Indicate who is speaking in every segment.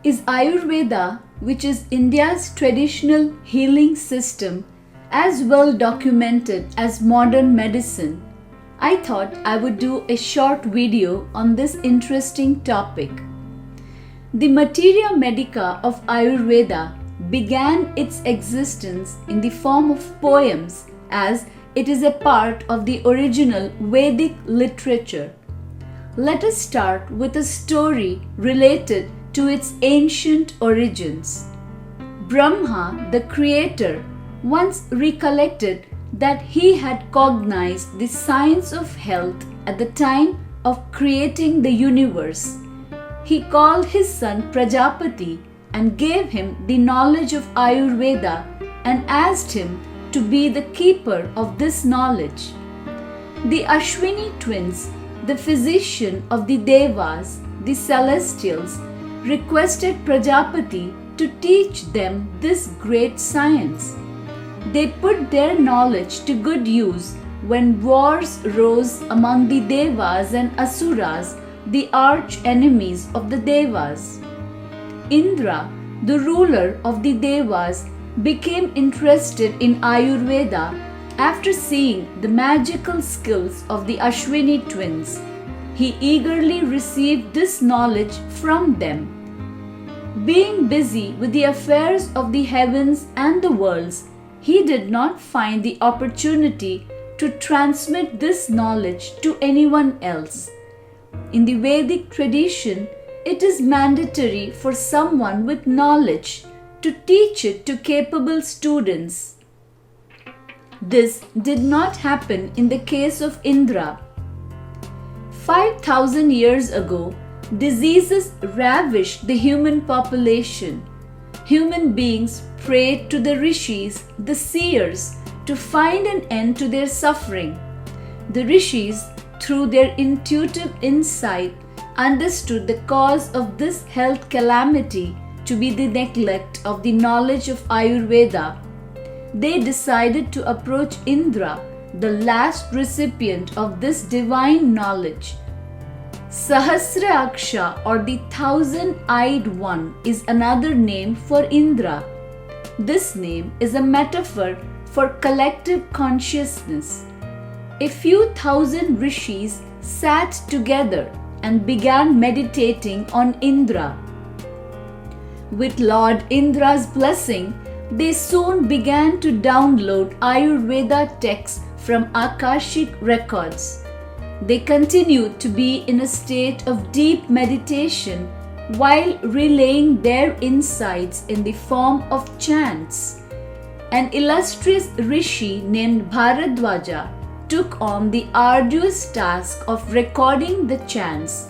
Speaker 1: Is Ayurveda, which is India's traditional healing system, as well documented as modern medicine? I thought I would do a short video on this interesting topic. The materia medica of Ayurveda began its existence in the form of poems, as it is a part of the original Vedic literature. Let us start with a story related to its ancient origins. Brahma, the creator, once recollected that he had cognized the science of health at the time of creating the universe. He called his son Prajapati and gave him the knowledge of Ayurveda and asked him to be the keeper of this knowledge. The Ashwini twins, the physician of the Devas, the celestials, requested Prajapati to teach them this great science. They put their knowledge to good use when wars rose among the Devas and Asuras, the arch enemies of the Devas. Indra, the ruler of the Devas, became interested in Ayurveda after seeing the magical skills of the Ashwini twins. He eagerly received this knowledge from them. Being busy with the affairs of the heavens and the worlds, he did not find the opportunity to transmit this knowledge to anyone else. In the Vedic tradition, it is mandatory for someone with knowledge to teach it to capable students. This did not happen in the case of Indra. 5,000 years ago, diseases ravished the human population. Human beings prayed to the rishis, the seers, to find an end to their suffering. The rishis, through their intuitive insight, understood the cause of this health calamity to be the neglect of the knowledge of Ayurveda. They decided to approach Indra, the last recipient of this divine knowledge. Sahasra-aksha, or the thousand-eyed one, is another name for Indra. This name is a metaphor for collective consciousness. A few thousand rishis sat together and began meditating on Indra. With Lord Indra's blessing, they soon began to download Ayurveda texts from Akashic records. They continued to be in a state of deep meditation while relaying their insights in the form of chants. An illustrious rishi named Bharadwaja took on the arduous task of recording the chants.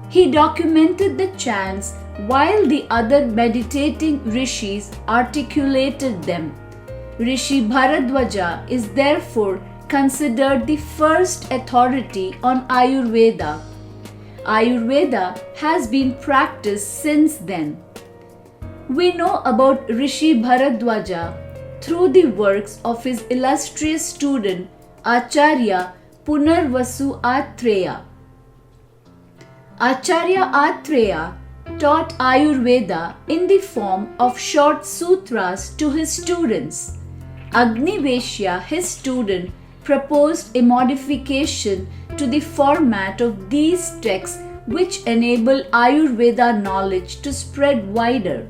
Speaker 1: He documented the chants while the other meditating rishis articulated them. Rishi Bharadwaja is therefore considered the first authority on Ayurveda. Ayurveda has been practiced since then. We know about Rishi Bharadwaja through the works of his illustrious student Acharya Punarvasu Atreya. Acharya Atreya taught Ayurveda in the form of short sutras to his students. Agniveshya, his student, proposed a modification to the format of these texts which enable Ayurveda knowledge to spread wider.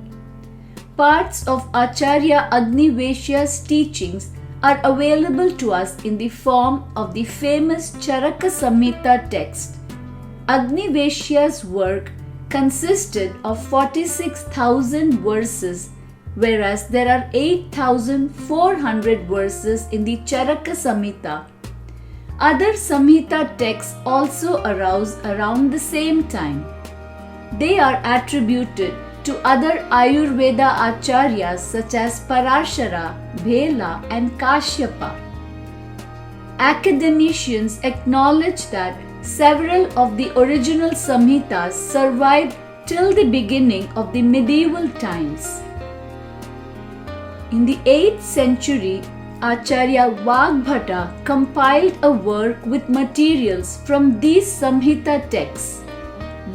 Speaker 1: Parts of Acharya Agniveshya's teachings are available to us in the form of the famous Charaka Samhita text. Agniveshya's work consisted of 46,000 verses, whereas there are 8,400 verses in the Charaka Samhita. Other Samhita texts also arose around the same time. They are attributed to other Ayurveda acharyas such as Parashara, Bhela and Kashyapa. Academicians acknowledge that several of the original Samhitas survived till the beginning of the medieval times. In the 8th century, Acharya Vagbhata compiled a work with materials from these Samhita texts.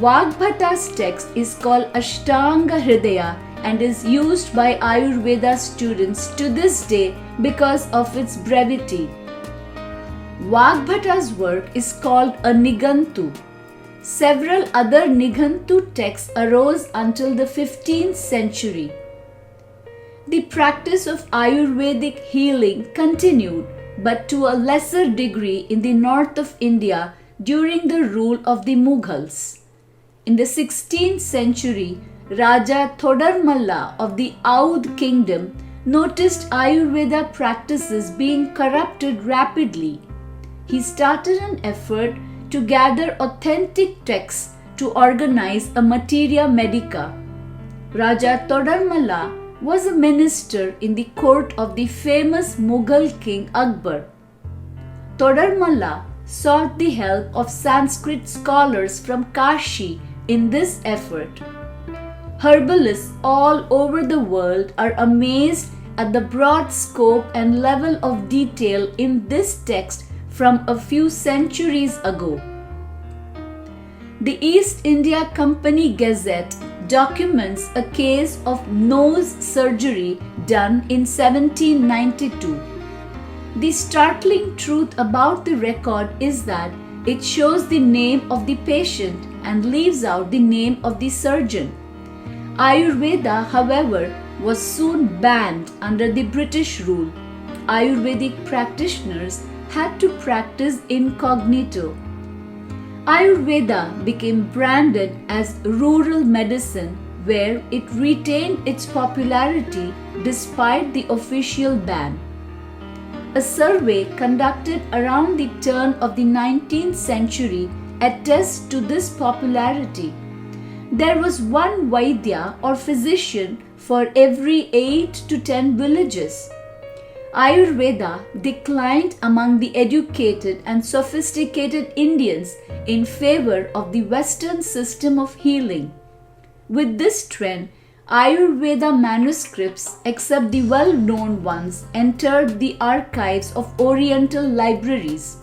Speaker 1: Vagbhata's text is called Ashtanga Hridaya and is used by Ayurveda students to this day because of its brevity. Vagbhata's work is called a Nigantu. Several other Nighantu texts arose until the 15th century. The practice of Ayurvedic healing continued, but to a lesser degree in the north of India during the rule of the Mughals. In the 16th century, Raja Thodarmalla of the Audh kingdom noticed Ayurveda practices being corrupted rapidly. He started an effort to gather authentic texts to organize a materia medica. Raja Thodarmalla was a minister in the court of the famous Mughal king Akbar. Thodarmalla sought the help of Sanskrit scholars from Kashi in this effort. Herbalists all over the world are amazed at the broad scope and level of detail in this text from a few centuries ago. The East India Company Gazette documents a case of nose surgery done in 1792. The startling truth about the record is that it shows the name of the patient and leaves out the name of the surgeon. Ayurveda, however, was soon banned under the British rule. Ayurvedic practitioners had to practice incognito. Ayurveda became branded as rural medicine, where it retained its popularity despite the official ban. A survey conducted around the turn of the 19th century attests to this popularity. There was one Vaidya or physician for every 8 to 10 villages. Ayurveda declined among the educated and sophisticated Indians in favor of the Western system of healing. With this trend, Ayurveda manuscripts, except the well-known ones, entered the archives of Oriental libraries.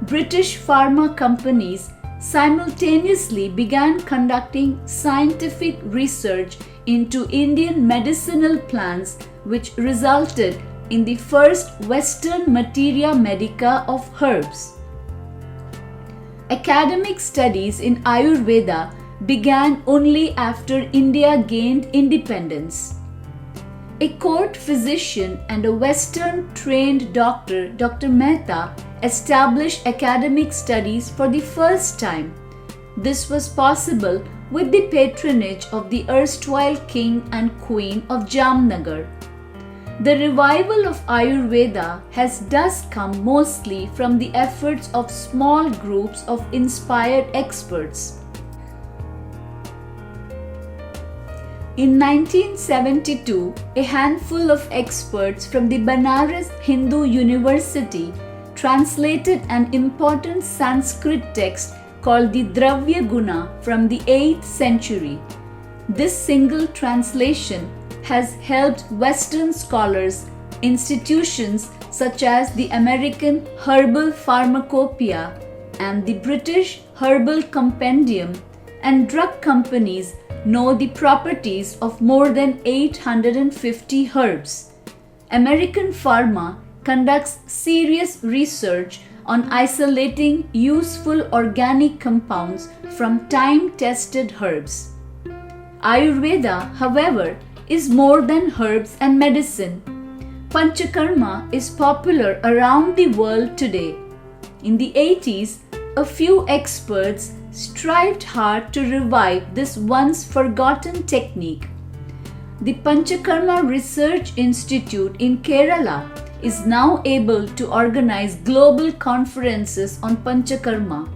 Speaker 1: British pharma companies simultaneously began conducting scientific research into Indian medicinal plants, which resulted in the first Western materia medica of herbs. Academic studies in Ayurveda began only after India gained independence. A court physician and a Western trained doctor, Dr. Mehta, established academic studies for the first time. This was possible with the patronage of the erstwhile king and queen of Jamnagar. The revival of Ayurveda has thus come mostly from the efforts of small groups of inspired experts. In 1972, a handful of experts from the Banaras Hindu University translated an important Sanskrit text called the Dravya Guna from the 8th century. This single translation has helped Western scholars, institutions such as the American Herbal Pharmacopoeia and the British Herbal Compendium, and drug companies know the properties of more than 850 herbs. American Pharma conducts serious research on isolating useful organic compounds from time-tested herbs. Ayurveda, however, is more than herbs and medicine. Panchakarma is popular around the world today. In the 80s, a few experts strived hard to revive this once forgotten technique. The Panchakarma Research Institute in Kerala is now able to organize global conferences on Panchakarma.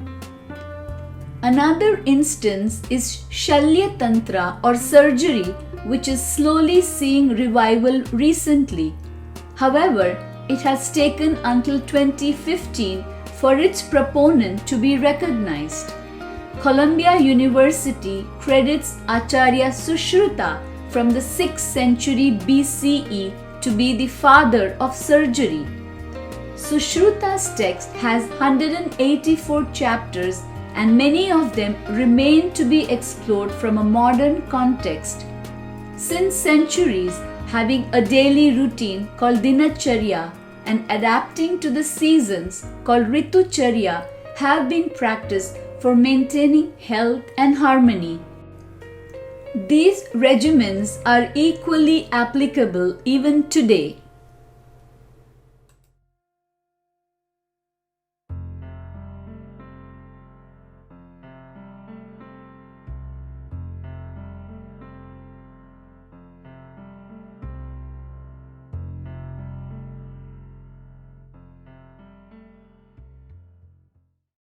Speaker 1: Another instance is Shalya Tantra or surgery, which is slowly seeing revival recently. However, it has taken until 2015 for its proponent to be recognized. Columbia University credits Acharya Sushruta from the 6th century BCE to be the father of surgery. Sushruta's text has 184 chapters and many of them remain to be explored from a modern context. Since centuries, having a daily routine called Dinacharya and adapting to the seasons called Ritucharya have been practiced for maintaining health and harmony. These regimens are equally applicable even today.